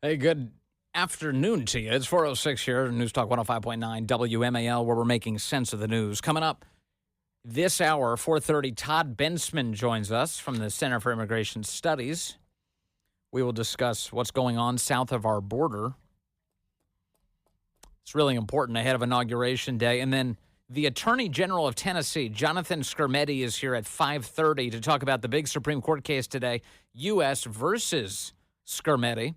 Hey, good afternoon to you. It's 4:06 here, News Talk 105.9 WMAL, where we're making sense of the news. Coming up this hour, 4:30, Todd Bensman joins us from the Center for Immigration Studies. We will discuss what's going on south of our border. It's really important ahead of Inauguration Day. And then the Attorney General of Tennessee, Jonathan Skrmetti, is here at 5:30 to talk about the big Supreme Court case today, U.S. versus Skrmetti.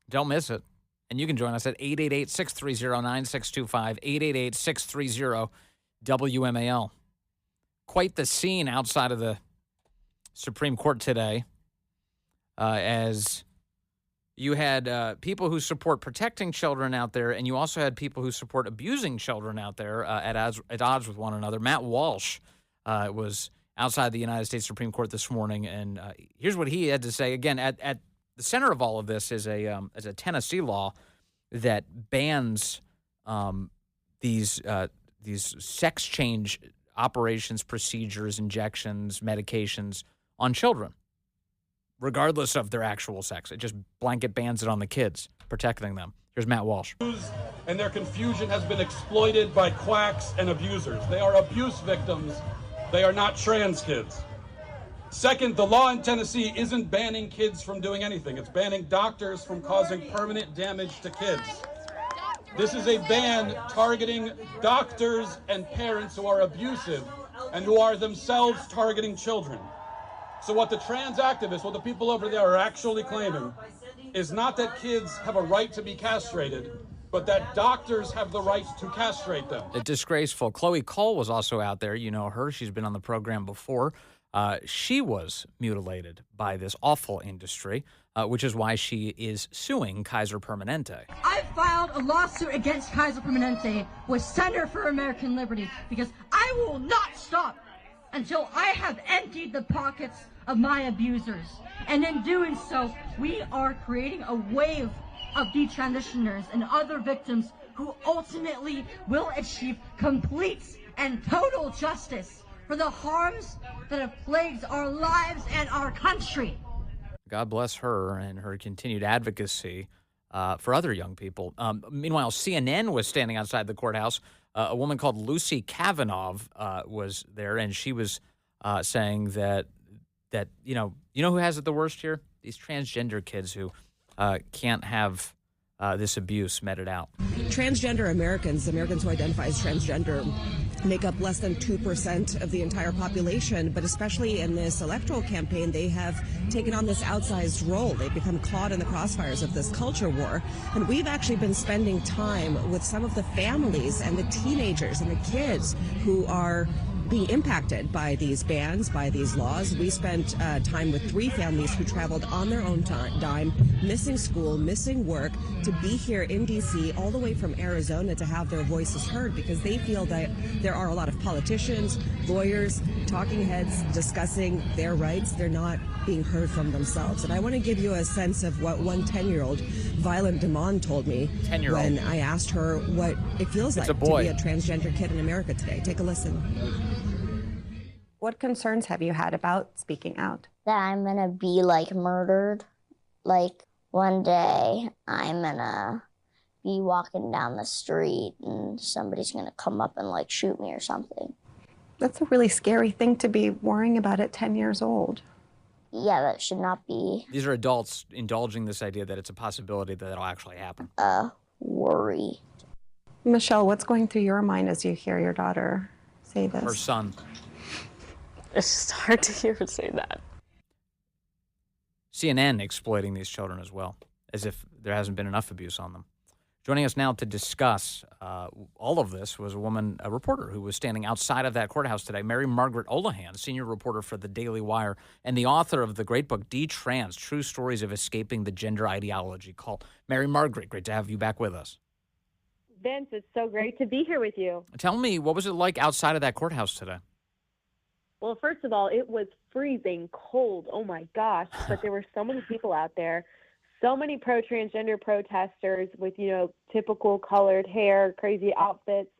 Don't miss it. And you can join us at 888-630-9625, 888-630-WMAL. Quite the scene outside of the Supreme Court today, as you had people who support protecting children out there, and you also had people who support abusing children out there at odds with one another. Matt Walsh was outside the United States Supreme Court this morning, and here's what he had to say. Again, at the center of all of this is a Tennessee law that bans these sex change operations, procedures, injections, medications on children, regardless of their actual sex. It just blanket bans it on the kids, protecting them. Here's Matt Walsh. And their confusion has been exploited by quacks and abusers. They are abuse victims. They are not trans kids. Second, the law in Tennessee isn't banning kids from doing anything. It's banning doctors from causing permanent damage to kids. This is a ban targeting doctors and parents who are abusive and who are themselves targeting children. So what the trans activists, what the people over there are actually claiming is not that kids have a right to be castrated, but that doctors have the right to castrate them. Disgraceful. Chloe Cole was also out there. You know her. She's been on the program before. She was mutilated by this awful industry, which is why she is suing Kaiser Permanente. I filed a lawsuit against Kaiser Permanente with Center for American Liberty because I will not stop until I have emptied the pockets of my abusers. And in doing so, we are creating a wave of detransitioners and other victims who ultimately will achieve complete and total justice for the harms that have plagued our lives and our country. God bless her and her continued advocacy for other young people. Meanwhile, CNN was standing outside the courthouse. A woman called Lucy Kavanaugh was there, and she was saying that you know who has it the worst here? These transgender kids who can't have this abuse meted out. Transgender Americans who identify as transgender, make up less than 2% of the entire population, but especially in this electoral campaign, they have taken on this outsized role. They've become caught in the crossfires of this culture war. And we've actually been spending time with some of the families and the teenagers and the kids who are being impacted by these bans, by these laws. We spent time with 3 families who traveled on their own dime, missing school, missing work, to be here in D.C., all the way from Arizona to have their voices heard, because they feel that there are a lot of politicians, lawyers, talking heads discussing their rights. They're not being heard from themselves. And I want to give you a sense of what one 10-year-old, Violet Damon, told me when I asked her what it feels like to be a transgender kid in America today. Take a listen. What concerns have you had about speaking out? That I'm gonna be murdered. One day I'm gonna be walking down the street and somebody's gonna come up and shoot me or something. That's a really scary thing to be worrying about at 10 years old. Yeah, that should not be. These are adults indulging this idea that it's a possibility that it'll actually happen. Worry. Michelle, what's going through your mind as you hear your daughter say this? Her son. It's just hard to hear her say that. CNN exploiting these children as well, as if there hasn't been enough abuse on them. Joining us now to discuss all of this was a reporter who was standing outside of that courthouse today, Mary Margaret Olahan, senior reporter for the Daily Wire, and the author of the great book, Detrans, True Stories of Escaping the Gender Ideology Cult. Mary Margaret, great to have you back with us. Vince, it's so great to be here with you. Tell me, what was it like outside of that courthouse today? Well, first of all, it was freezing cold. Oh, my gosh. But there were so many people out there, so many pro-transgender protesters with, typical colored hair, crazy outfits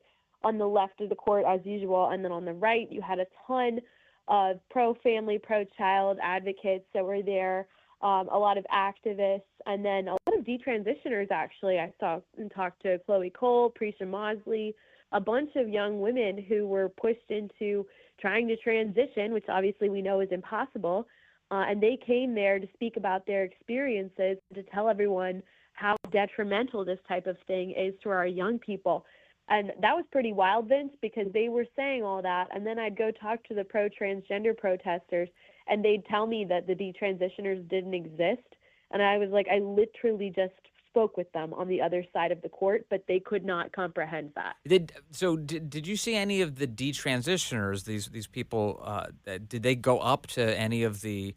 on the left of the court as usual. And then on the right, you had a ton of pro-family, pro-child advocates that were there, a lot of activists, and then a lot of detransitioners, actually. I saw and talked to Chloe Cole, Prisha Mosley, a bunch of young women who were pushed into trying to transition, which obviously we know is impossible. And they came there to speak about their experiences, to tell everyone how detrimental this type of thing is to our young people. And that was pretty wild, Vince, because they were saying all that. And then I'd go talk to the pro-transgender protesters, and they'd tell me that the detransitioners didn't exist. And I was like, I literally just spoke with them on the other side of the court, but they could not comprehend that. Did you see any of the detransitioners, these people, did they go up to any of the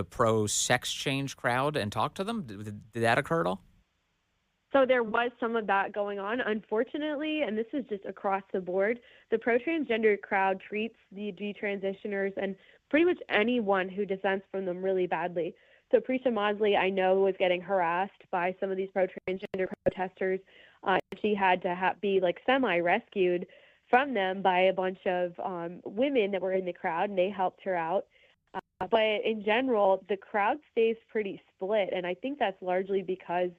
pro-sex change crowd and talk to them? Did that occur at all? So there was some of that going on. Unfortunately, and this is just across the board, the pro-transgender crowd treats the detransitioners and pretty much anyone who dissents from them really badly. So Prisha Mosley, I know, was getting harassed by some of these pro-transgender protesters. She had to be like semi-rescued from them by a bunch of women that were in the crowd, and they helped her out. But in general, the crowd stays pretty split, and I think that's largely because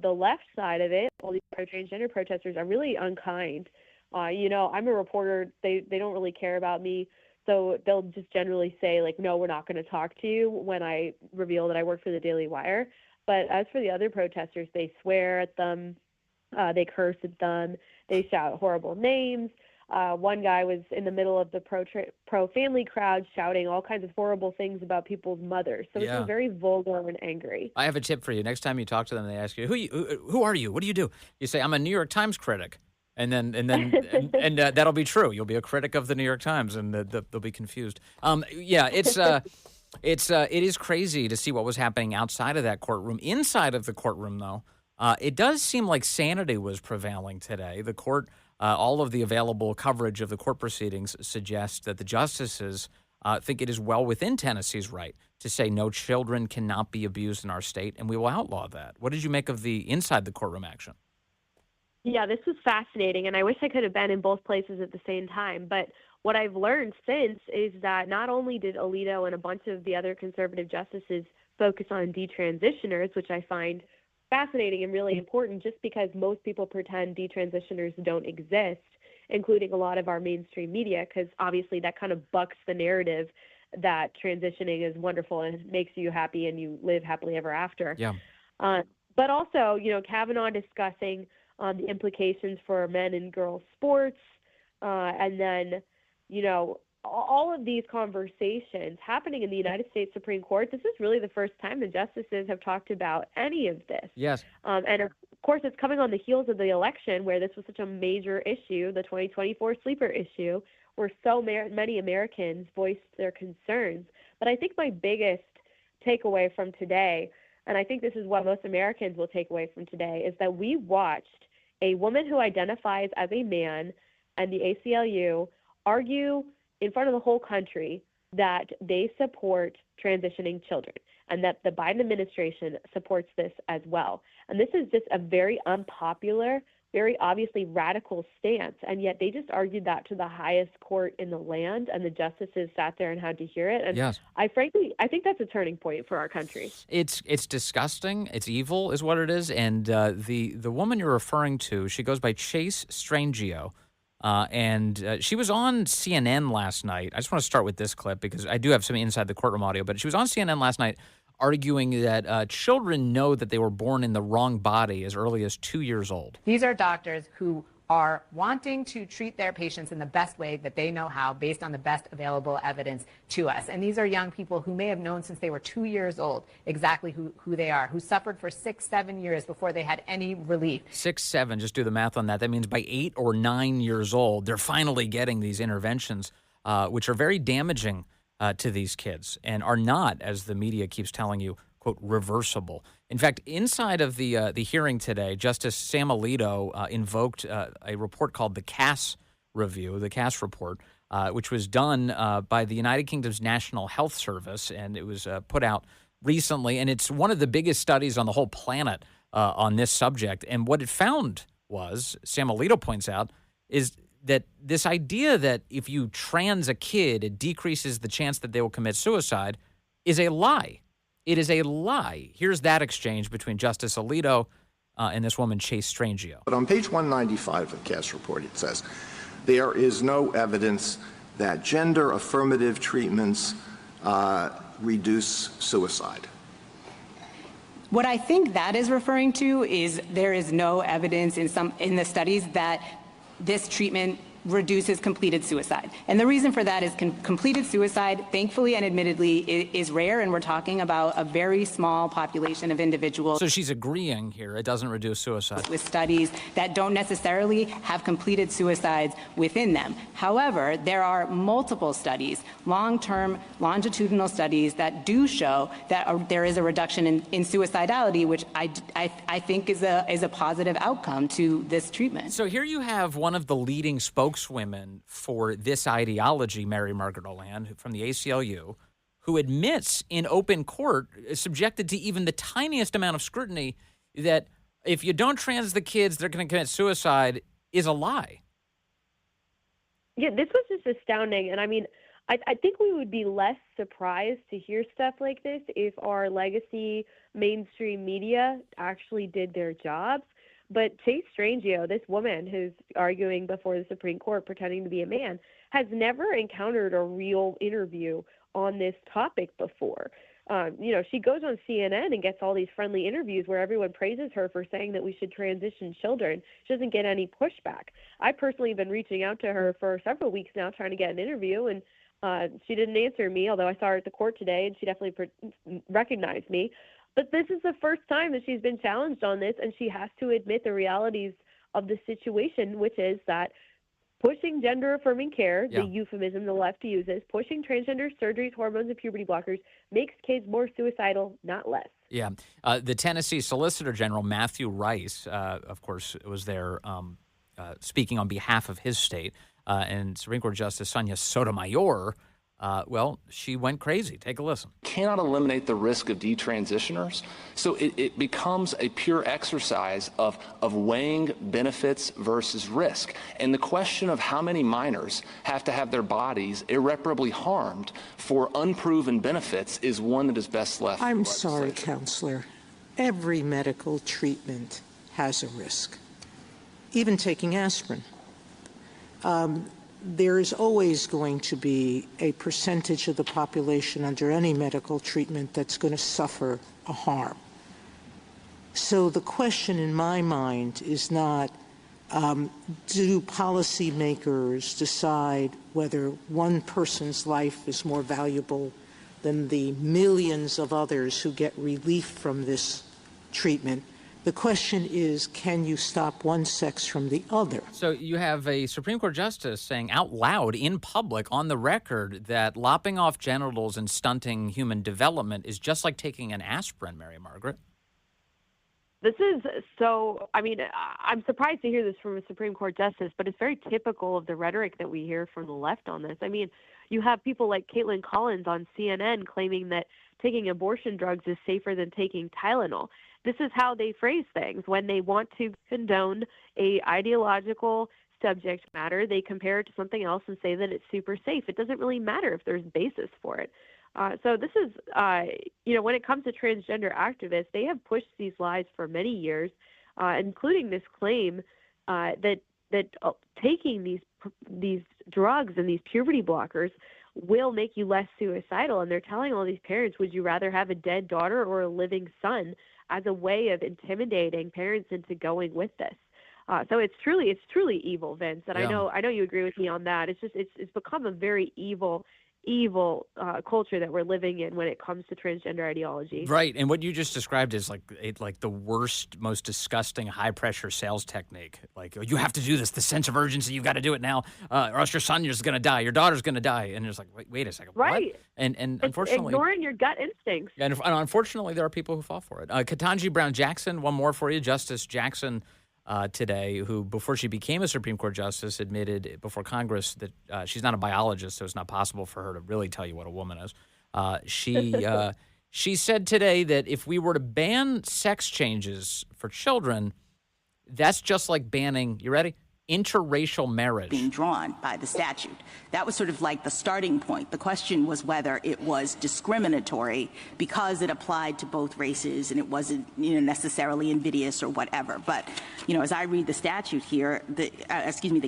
the left side of it, all these pro-transgender protesters, are really unkind. I'm a reporter. They don't really care about me. So they'll just generally say, like, no, we're not going to talk to you when I reveal that I work for the Daily Wire. But as for the other protesters, they swear at them. They curse at them. They shout horrible names. One guy was in the middle of the pro-family crowd shouting all kinds of horrible things about people's mothers. So It was very vulgar and angry. I have a tip for you. Next time you talk to them, they ask you, who are you? What do you do? You say, I'm a New York Times critic. And then that'll be true. You'll be a critic of the New York Times, and they'll be confused. It is crazy to see what was happening outside of that courtroom. Inside of the courtroom, though, it does seem like sanity was prevailing today. The court, all of the available coverage of the court proceedings suggests that the justices think it is well within Tennessee's right to say no children cannot be abused in our state, and we will outlaw that. What did you make of the inside the courtroom action? Yeah, this was fascinating, and I wish I could have been in both places at the same time. But what I've learned since is that not only did Alito and a bunch of the other conservative justices focus on detransitioners, which I find fascinating and really important, just because most people pretend detransitioners don't exist, including a lot of our mainstream media, because obviously that kind of bucks the narrative that transitioning is wonderful and makes you happy and you live happily ever after. Yeah. But also, Kavanaugh discussing the implications for men and girls sports, and then, all of these conversations happening in the United States Supreme Court. This is really the first time the justices have talked about any of this. Yes. And of course, it's coming on the heels of the election where this was such a major issue, the 2024 sleeper issue, where so many Americans voiced their concerns. But I think my biggest takeaway from today, and I think this is what most Americans will take away from today, is that we watched a woman who identifies as a man and the ACLU argue in front of the whole country that they support transitioning children and that the Biden administration supports this as well. And this is just a very unpopular, very obviously radical stance, and yet they just argued that to the highest court in the land, and the justices sat there and had to hear it. And yes. I think that's a turning point for our country. It's disgusting. It's evil is what it is. And the woman you're referring to, she goes by Chase Strangio, and she was on CNN last night. I just want to start with this clip because I do have some inside the courtroom audio, but she was on CNN last night arguing that children know that they were born in the wrong body as early as 2 years old. These are doctors who are wanting to treat their patients in the best way that they know how, based on the best available evidence to us. And these are young people who may have known since they were 2 years old exactly who they are, who suffered for 6-7 years before they had any relief. 6-7, just do the math on that. That means by 8 or 9 years old, they're finally getting these interventions, which are very damaging to these kids and are not, as the media keeps telling you, quote, reversible. In fact, inside of the hearing today, Justice Sam Alito invoked a report called the Cass Review, the Cass Report, which was done by the United Kingdom's National Health Service, and it was put out recently, and it's one of the biggest studies on the whole planet on this subject. And what it found was, Sam Alito points out, is that this idea that if you trans a kid, it decreases the chance that they will commit suicide is a lie. It is a lie. Here's that exchange between Justice Alito and this woman, Chase Strangio. But on page 195 of Cass report, it says, there is no evidence that gender affirmative treatments reduce suicide. What I think that is referring to is there is no evidence in the studies that this treatment reduces completed suicide. And the reason for that is completed suicide, thankfully and admittedly, is rare, and we're talking about a very small population of individuals. So she's agreeing here it doesn't reduce suicide. With studies that don't necessarily have completed suicides within them. However, there are multiple studies, long-term longitudinal studies that do show that there is a reduction in suicidality, which I think is a positive outcome to this treatment. So here you have one of the leading spokeswomen for this ideology, Mary Margaret Olan, from the ACLU, who admits in open court, subjected to even the tiniest amount of scrutiny, that if you don't trans the kids, they're going to commit suicide, is a lie. Yeah, this was just astounding. And I mean, I think we would be less surprised to hear stuff like this if our legacy mainstream media actually did their jobs. But Chase Strangio, this woman who's arguing before the Supreme Court pretending to be a man, has never encountered a real interview on this topic before. She goes on CNN and gets all these friendly interviews where everyone praises her for saying that we should transition children. She doesn't get any pushback. I personally have been reaching out to her for several weeks now trying to get an interview, and she didn't answer me, although I saw her at the court today, and she definitely recognized me. But this is the first time that she's been challenged on this, and she has to admit the realities of the situation, which is that pushing gender-affirming care, the euphemism the left uses, pushing transgender surgeries, hormones, and puberty blockers makes kids more suicidal, not less. Yeah. The Tennessee Solicitor General, Matthew Rice, of course, was there speaking on behalf of his state, and Supreme Court Justice Sonia Sotomayor, she went crazy. Take a listen. Cannot eliminate the risk of detransitioners. So it becomes a pure exercise of weighing benefits versus risk. And the question of how many minors have to have their bodies irreparably harmed for unproven benefits is one that is best left. I'm sorry, Counselor. Every medical treatment has a risk. Even taking aspirin. There is always going to be a percentage of the population under any medical treatment that's going to suffer a harm. So the question in my mind is not, do policymakers decide whether one person's life is more valuable than the millions of others who get relief from this treatment? The question is, can you stop one sex from the other? So you have a Supreme Court justice saying out loud in public on the record that lopping off genitals and stunting human development is just like taking an aspirin, Mary Margaret. This is so, I'm surprised to hear this from a Supreme Court justice, but it's very typical of the rhetoric that we hear from the left on this. I mean, you have people like Caitlin Collins on CNN claiming that taking abortion drugs is safer than taking Tylenol. This is how they phrase things. When they want to condone a ideological subject matter, they compare it to something else and say that it's super safe. It doesn't really matter if there's basis for it. So this is, when it comes to transgender activists, they have pushed these lies for many years, including this claim that taking these drugs and these puberty blockers will make you less suicidal. And they're telling all these parents, would you rather have a dead daughter or a living son, as a way of intimidating parents into going with this. So it's truly evil, Vince. And Yeah. I know you agree with me on that. It's just it's become a very evil culture that we're living in when it comes to transgender ideology. Right, and what you just described is like the worst, most disgusting high-pressure sales technique. Like, you have to do this, the sense of urgency, you've got to do it now, or else your son is going to die, your daughter's going to die. And it's like, wait a second, right. what? And It's unfortunately... ignoring your gut instincts. And unfortunately, there are people who fall for it. Ketanji Brown Jackson, one more for you. Justice Jackson today, who before she became a Supreme Court justice admitted before Congress that she's not a biologist, so it's not possible for her to really tell you what a woman is. She said today that if we were to ban sex changes for children, that's just like banning, you ready? interracial marriage being drawn by the statute. That was sort of like the starting point. The question was whether it was discriminatory because it applied to both races and it wasn't, necessarily invidious or whatever. But, as I read the statute here, the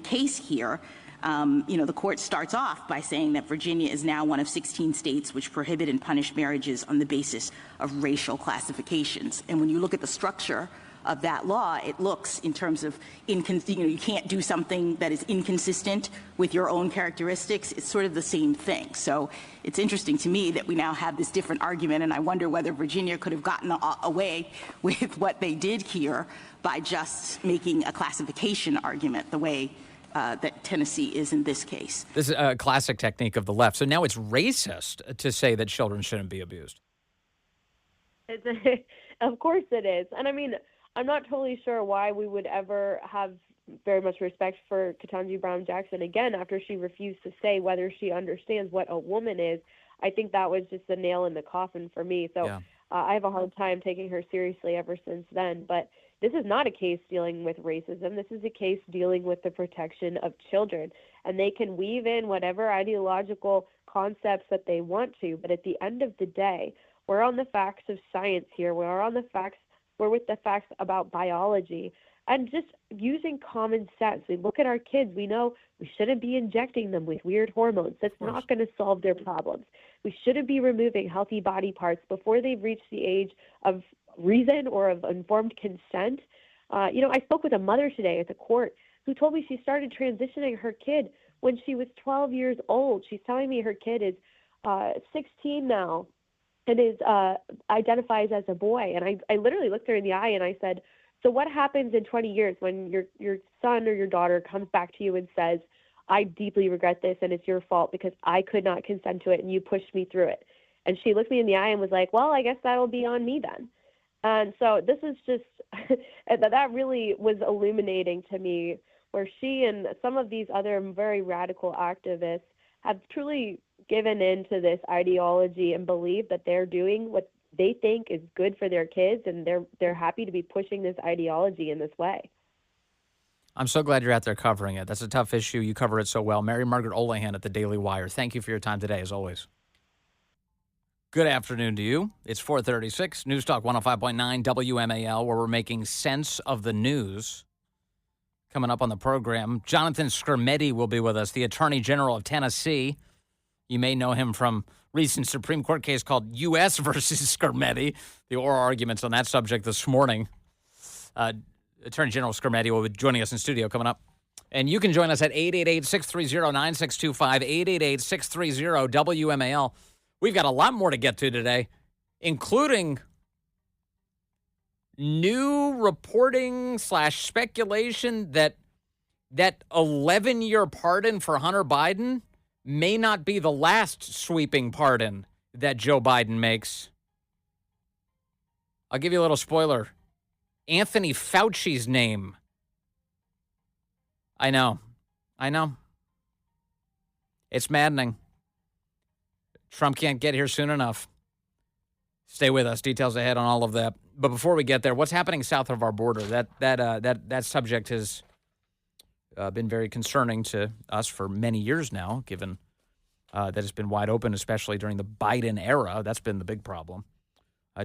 case here, the court starts off by saying that Virginia is now one of 16 states which prohibit and punish marriages on the basis of racial classifications. And when you look at the structure of that law, it looks in terms of, you can't do something that is inconsistent with your own characteristics. It's sort of the same thing. So it's interesting to me that we now have this different argument, and I wonder whether Virginia could have gotten away with what they did here by just making a classification argument the way that Tennessee is in this case. This is a classic technique of the left. So now it's racist to say that children shouldn't be abused. Of course it is. And I mean, I'm not totally sure why we would ever have very much respect for Ketanji Brown Jackson again after she refused to say whether she understands what a woman is. I think that was just the nail in the coffin for me. So I have a hard time taking her seriously ever since then. But this is not a case dealing with racism. This is a case dealing with the protection of children. And they can weave in whatever ideological concepts that they want to. But at the end of the day, we're on the facts of science here. We're with the facts about biology and just using common sense. We look at our kids. We know we shouldn't be injecting them with weird hormones. That's not going to solve their problems. We shouldn't be removing healthy body parts before they've reached the age of reason or of informed consent. I spoke with a mother today at the court who told me she started transitioning her kid when she was 12 years old. She's telling me her kid is 16 now. And identifies as a boy. And I literally looked her in the eye and I said, so what happens in 20 years when your son or your daughter comes back to you and says, I deeply regret this and it's your fault because I could not consent to it and you pushed me through it? And she looked me in the eye and was like, well, I guess that'll be on me then. And so this is just, that really was illuminating to me, where she and some of these other very radical activists have truly given in to this ideology and believe that they're doing what they think is good for their kids, and they're happy to be pushing this ideology in this way. I'm so glad you're out there covering it. That's a tough issue. You cover it so well. Mary Margaret Olahan at the Daily Wire. Thank you for your time today, as always. Good afternoon to you. It's 4:36, News Talk 105.9 WMAL, where we're making sense of the news. Coming up on the program, Jonathan Skrmetti will be with us, the Attorney General of Tennessee. You may know him from recent Supreme Court case called U.S. versus Skrmetti. The oral arguments on that subject this morning. Attorney General Skrmetti will be joining us in studio coming up. And you can join us at 888-630-9625, 888-630-WMAL. We've got a lot more to get to today, including new reporting / speculation that 11-year pardon for Hunter Biden may not be the last sweeping pardon that Joe Biden makes. I'll give you a little spoiler. Anthony Fauci's name. I know. It's maddening. Trump can't get here soon enough. Stay with us. Details ahead on all of that. But before we get there, what's happening south of our border? That subject has been very concerning to us for many years now, given that it's been wide open, especially during the Biden era. That's been the big problem.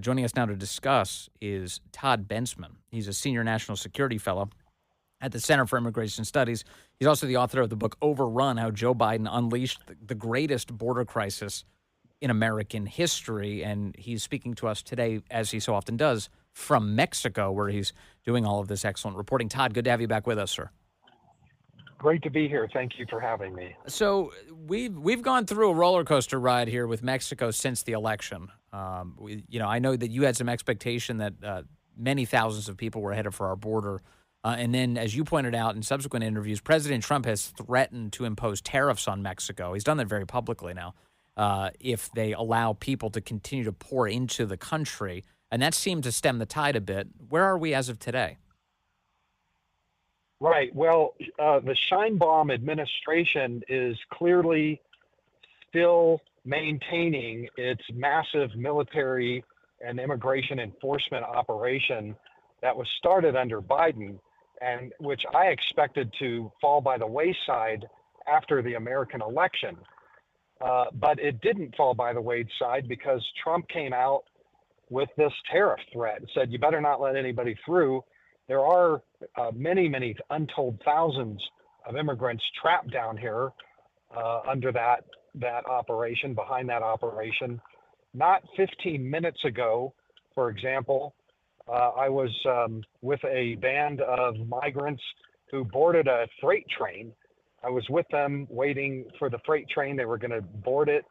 Joining us now to discuss is Todd Bensman. He's a senior national security fellow at the Center for Immigration Studies. He's also the author of the book Overrun, How Joe Biden Unleashed the Greatest Border Crisis in American History. And he's speaking to us today, as he so often does, from Mexico, where he's doing all of this excellent reporting. Todd, good to have you back with us, sir. Great to be here. Thank you for having me. So we've gone through a roller coaster ride here with Mexico since the election. I know that you had some expectation that many thousands of people were headed for our border. And then, as you pointed out in subsequent interviews, President Trump has threatened to impose tariffs on Mexico. He's done that very publicly now, if they allow people to continue to pour into the country. And that seemed to stem the tide a bit. Where are we as of today? Right. Well, the Sheinbaum administration is clearly still maintaining its massive military and immigration enforcement operation that was started under Biden. and which I expected to fall by the wayside after the American election. But it didn't fall by the wayside because Trump came out with this tariff threat and said, you better not let anybody through. There are many, many untold thousands of immigrants trapped down here under that operation, behind that operation. Not 15 minutes ago, for example, I was with a band of migrants who boarded a freight train. I was with them waiting for the freight train. They were going to board it,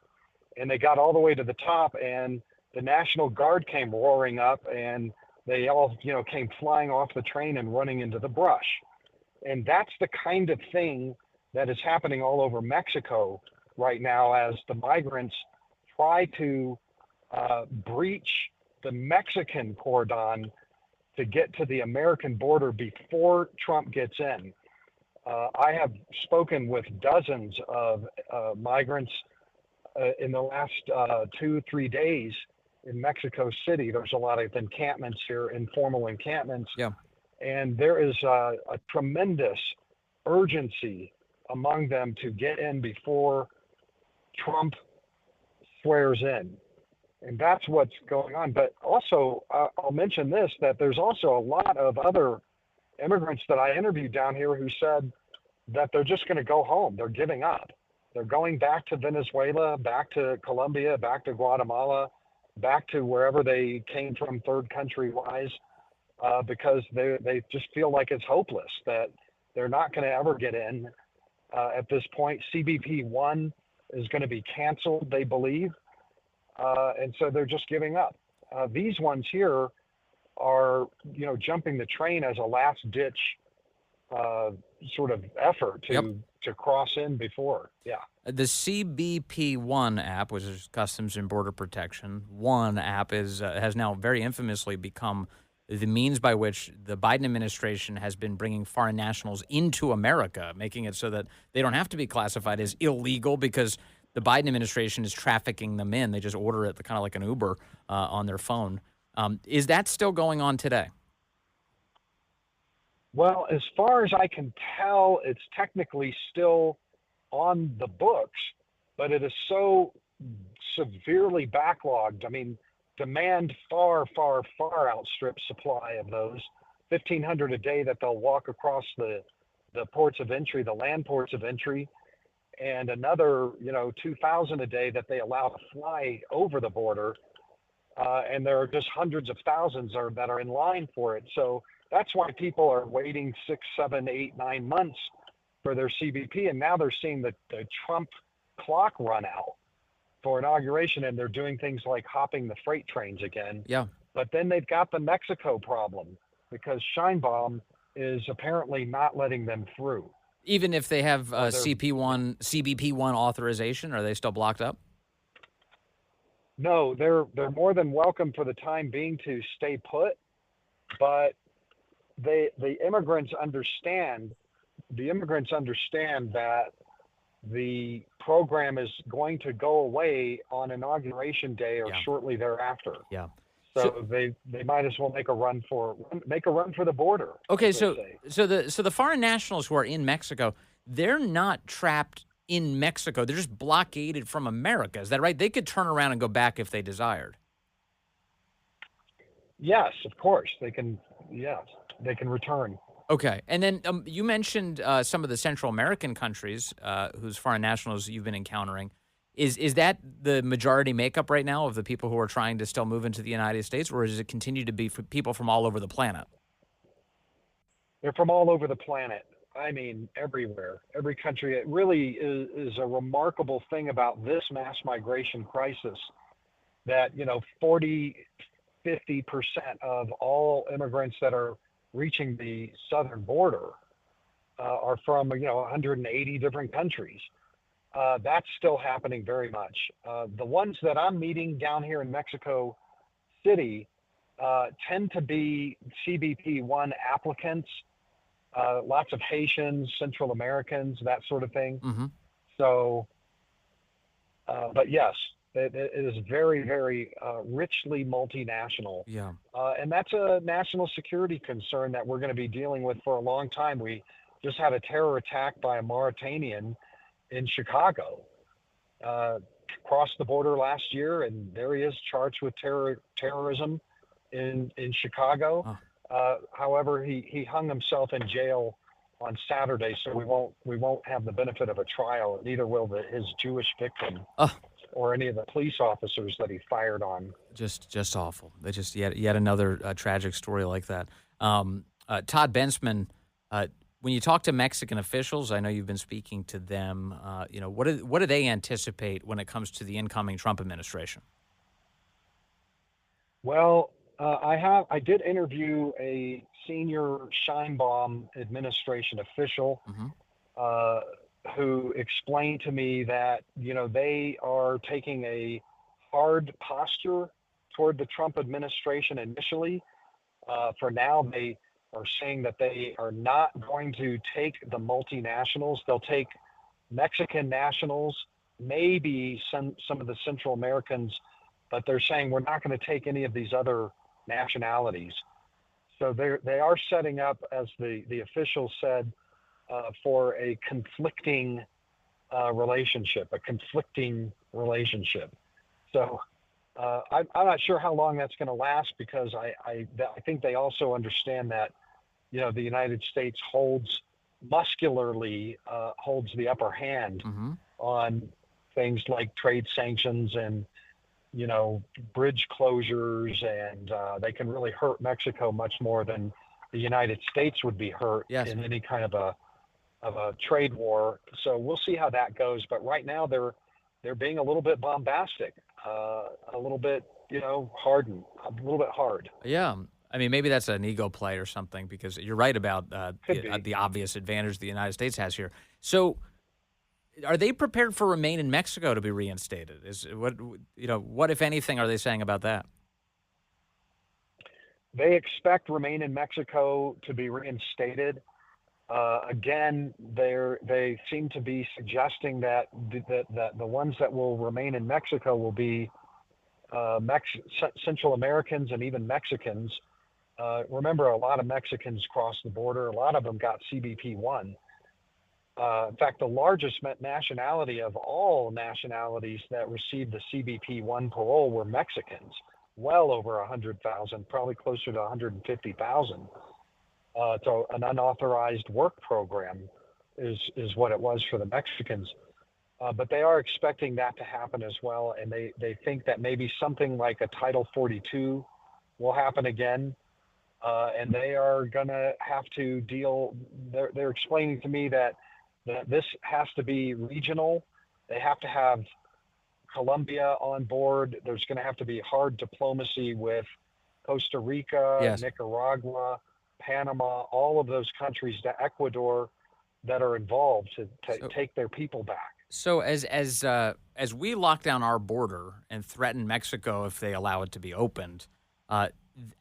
and they got all the way to the top, and the National Guard came roaring up, and they all, came flying off the train and running into the brush. And that's the kind of thing that is happening all over Mexico right now as the migrants try to breach the Mexican cordon to get to the American border before Trump gets in. I have spoken with dozens of migrants in the last 2-3 days in Mexico City. There's a lot of encampments here, informal encampments. Yeah. And there is a tremendous urgency among them to get in before Trump swears in. And that's what's going on. But also, I'll mention this, that there's also a lot of other immigrants that I interviewed down here who said that they're just going to go home. They're giving up. They're going back to Venezuela, back to Colombia, back to Guatemala, back to wherever they came from third country wise, because they just feel like it's hopeless, that they're not going to ever get in at this point. CBP 1 is going to be canceled, they believe. And so they're just giving up. These ones here are, jumping the train as a last ditch sort of effort to cross in before. Yeah. The CBP One app, which is Customs and Border Protection, One app has now very infamously become the means by which the Biden administration has been bringing foreign nationals into America, making it so that they don't have to be classified as illegal because the Biden administration is trafficking them in. They just order it kind of like an Uber on their phone. Is that still going on today? Well, as far as I can tell, it's technically still on the books, but it is so severely backlogged. I mean, demand far, far, far outstrips supply of those. 1,500 a day that they'll walk across the ports of entry, the land ports of entry, and another, 2,000 a day that they allow to fly over the border. And there are just hundreds of thousands that are in line for it. So that's why people are waiting 6, 7, 8, 9 months for their CBP. And now they're seeing the Trump clock run out for inauguration, and they're doing things like hopping the freight trains again. Yeah. But then they've got the Mexico problem because Scheinbaum is apparently not letting them through. Even if they have CBP one authorization, are they still blocked up? No, they're more than welcome for the time being to stay put, but the immigrants understand that the program is going to go away on Inauguration Day or shortly thereafter. Yeah. So they might as well make a run for the border. Okay, so the foreign nationals who are in Mexico, they're not trapped in Mexico. They're just blockaded from America. Is that right? They could turn around and go back if they desired. Yes, of course. They can return. Okay. And then you mentioned some of the Central American countries whose foreign nationals you've been encountering. Is that the majority makeup right now of the people who are trying to still move into the United States, or does it continue to be for people from all over the planet? They're from all over the planet. I mean, everywhere, every country. It really is a remarkable thing about this mass migration crisis that, 40, 50% of all immigrants that are reaching the southern border are from, 180 different countries. That's still happening very much. The ones that I'm meeting down here in Mexico City tend to be CBP 1 applicants, lots of Haitians, Central Americans, that sort of thing. Mm-hmm. So, but yes, It is very, very richly multinational. Yeah. And that's a national security concern that we're going to be dealing with for a long time. We just had a terror attack by a Mauritanian in Chicago. Crossed the border last year, and there he is charged with terrorism in Chicago. However, he hung himself in jail on Saturday, so we won't have the benefit of a trial. Neither will his Jewish victim or any of the police officers that he fired on. Just awful. They just yet another tragic story like that. Todd Bensman, when you talk to Mexican officials, I know you've been speaking to them. What do they anticipate when it comes to the incoming Trump administration? Well, I did interview a senior Scheinbaum administration official who explained to me that they are taking a hard posture toward the Trump administration initially. For now, they are saying that they are not going to take the multinationals. They'll take Mexican nationals, maybe some of the Central Americans, but they're saying we're not going to take any of these other nationalities. So they are setting up, as the official said, for a conflicting relationship. So I'm not sure how long that's going to last, because I think they also understand that the United States muscularly holds the upper hand on things like trade sanctions and bridge closures, and they can really hurt Mexico much more than the United States would be hurt in any kind of a trade war. So we'll see how that goes. But right now they're being a little bit bombastic, a little bit hardened, a little bit hard. Yeah. I mean, maybe that's an ego play or something, because you're right about the obvious advantage the United States has here. So are they prepared for Remain in Mexico to be reinstated? What, if anything, are they saying about that? They expect Remain in Mexico to be reinstated. Again, they seem to be suggesting that the ones that will remain in Mexico will be Central Americans and even Mexicans. Remember, a lot of Mexicans crossed the border. A lot of them got CBP-1. In fact, the largest nationality of all nationalities that received the CBP-1 parole were Mexicans, well over 100,000, probably closer to 150,000. So an unauthorized work program is what it was for the Mexicans. But they are expecting that to happen as well, and they think that maybe something like a Title 42 will happen again. And they are going to have to deal. They're explaining to me that this has to be regional. They have to have Colombia on board. There's going to have to be hard diplomacy with Costa Rica, Nicaragua, Panama, all of those countries, to Ecuador, that are involved to take their people back. So as we lock down our border and threaten Mexico if they allow it to be opened,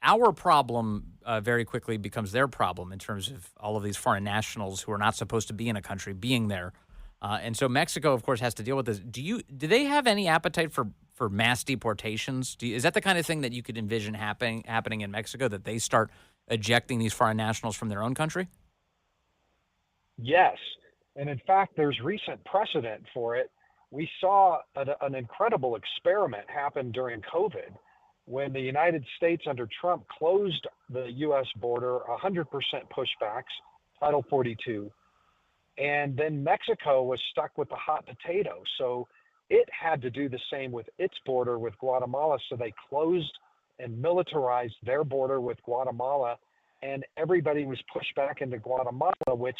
our problem very quickly becomes their problem in terms of all of these foreign nationals who are not supposed to be in a country being there. And so Mexico, of course, has to deal with this. Do they have any appetite for mass deportations? Is that the kind of thing that you could envision happening in Mexico, that they start ejecting these foreign nationals from their own country? Yes. And in fact, there's recent precedent for it. We saw an incredible experiment happen during COVID, when the United States under Trump closed the U.S. border, 100% pushbacks, Title 42, and then Mexico was stuck with the hot potato. So it had to do the same with its border with Guatemala. So they closed and militarized their border with Guatemala, and everybody was pushed back into Guatemala, which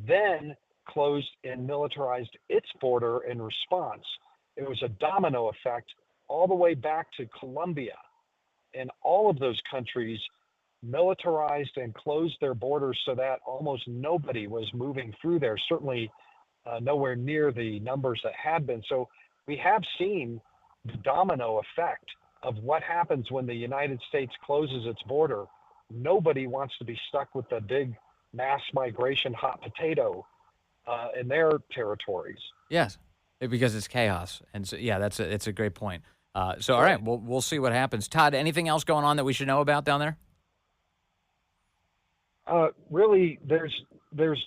then closed and militarized its border in response. It was a domino effect all the way back to Colombia. And all of those countries militarized and closed their borders so that almost nobody was moving through there, certainly nowhere near the numbers that had been. So we have seen the domino effect of what happens when the United States closes its border. Nobody wants to be stuck with the big mass migration hot potato in their territories. Yes. Because it's chaos. And so, yeah, it's a great point. So, all right, we'll see what happens. Todd, anything else going on that we should know about down there? Really, there's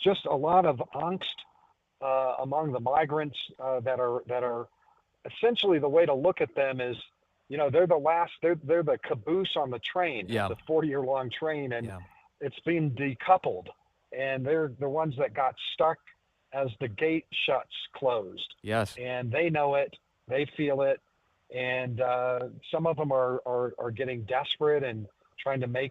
just a lot of angst among the migrants that are essentially, the way to look at them is, they're the caboose on the train, yeah. the 40-year-long train, and it's been decoupled, and they're the ones that got stuck as the gate shuts closed. Yes. And they know it, they feel it, and some of them are getting desperate and trying to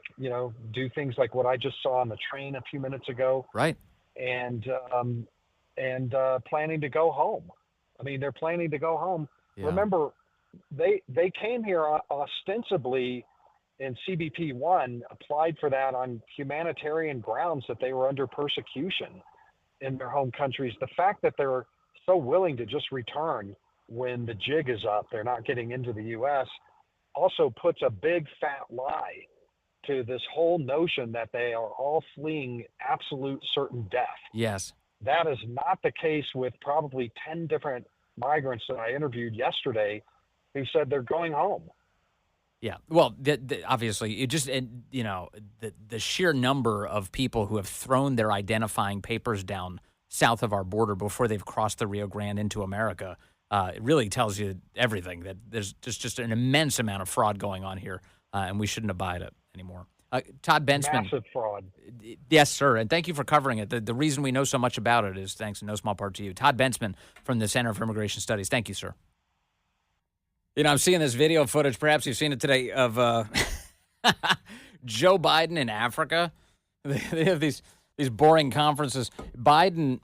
do things like what I just saw on the train a few minutes ago. Right. And planning to go home. I mean, they're planning to go home. Yeah. Remember, they came here ostensibly in CBP 1, applied for that on humanitarian grounds that they were under persecution in their home countries. The fact that they're so willing to just return when the jig is up, they're not getting into the U.S., also puts a big fat lie to this whole notion that they are all fleeing absolute certain death. Yes. That is not the case with probably 10 different migrants that I interviewed yesterday who said they're going home. Yeah. Well, obviously, the sheer number of people who have thrown their identifying papers down south of our border before they've crossed the Rio Grande into America, it really tells you everything, that there's just an immense amount of fraud going on here, and we shouldn't abide it anymore. Todd Bensman. Massive fraud. Yes, sir, and thank you for covering it. The reason we know so much about it is thanks in no small part to you. Todd Bensman from the Center for Immigration Studies. Thank you, sir. I'm seeing this video footage, perhaps you've seen it today, of Joe Biden in Africa. They have these boring conferences. Biden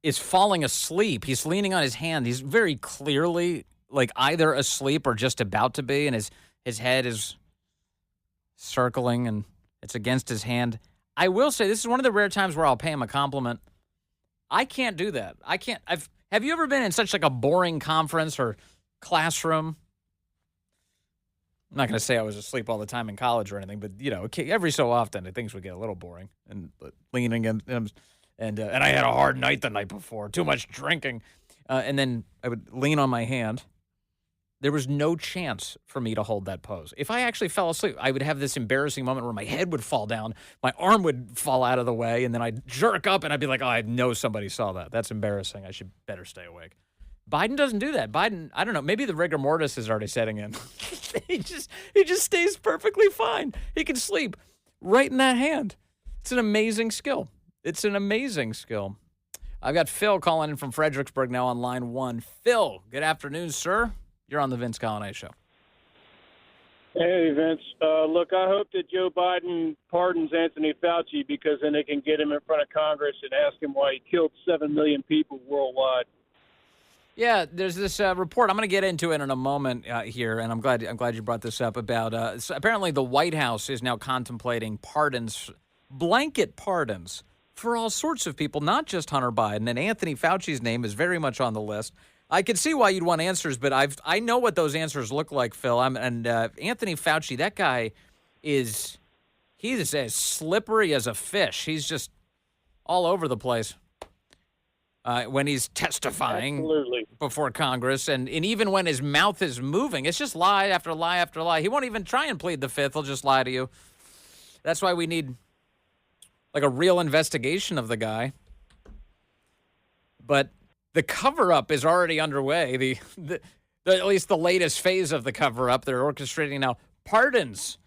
is falling asleep. He's leaning on his hand. He's very clearly either asleep or just about to be, and his head is circling, and it's against his hand. I will say this is one of the rare times where I'll pay him a compliment. I can't do that. I can't. Have you ever been in such a boring conference or classroom? I'm not going to say I was asleep all the time in college or anything, but every so often things would get a little boring and leaning and I had a hard night the night before, too much drinking, and then I would lean on my hand. There was no chance for me to hold that pose. If I actually fell asleep, I would have this embarrassing moment where my head would fall down, my arm would fall out of the way, and then I'd jerk up and I'd be like, oh, I know somebody saw that. That's embarrassing. I should better stay awake. Biden doesn't do that. Biden, I don't know, maybe the rigor mortis is already setting in. He just stays perfectly fine. He can sleep right in that hand. It's an amazing skill. I've got Phil calling in from Fredericksburg now on line 1. Phil, good afternoon, sir. You're on the Vince Colonnade Show. Hey, Vince. Look, I hope that Joe Biden pardons Anthony Fauci, because then they can get him in front of Congress and ask him why he killed 7 million people worldwide. Yeah, there's this report. I'm going to get into it in a moment here, and I'm glad you brought this up about so apparently the White House is now contemplating pardons, blanket pardons for all sorts of people, not just Hunter Biden, and Anthony Fauci's name is very much on the list. I can see why you'd want answers, but I know what those answers look like, Phil. Anthony Fauci, that guy he's as slippery as a fish. He's just all over the place. When he's testifying before Congress, and even when his mouth is moving, it's just lie after lie after lie. He won't even try and plead the fifth. He'll just lie to you. That's why we need a real investigation of the guy. But the cover-up is already underway. At least the latest phase of the cover-up, they're orchestrating now pardons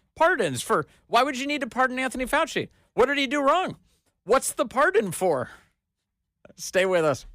for, why would you need to pardon Anthony Fauci? What did he do wrong? What's the pardon for? Stay with us.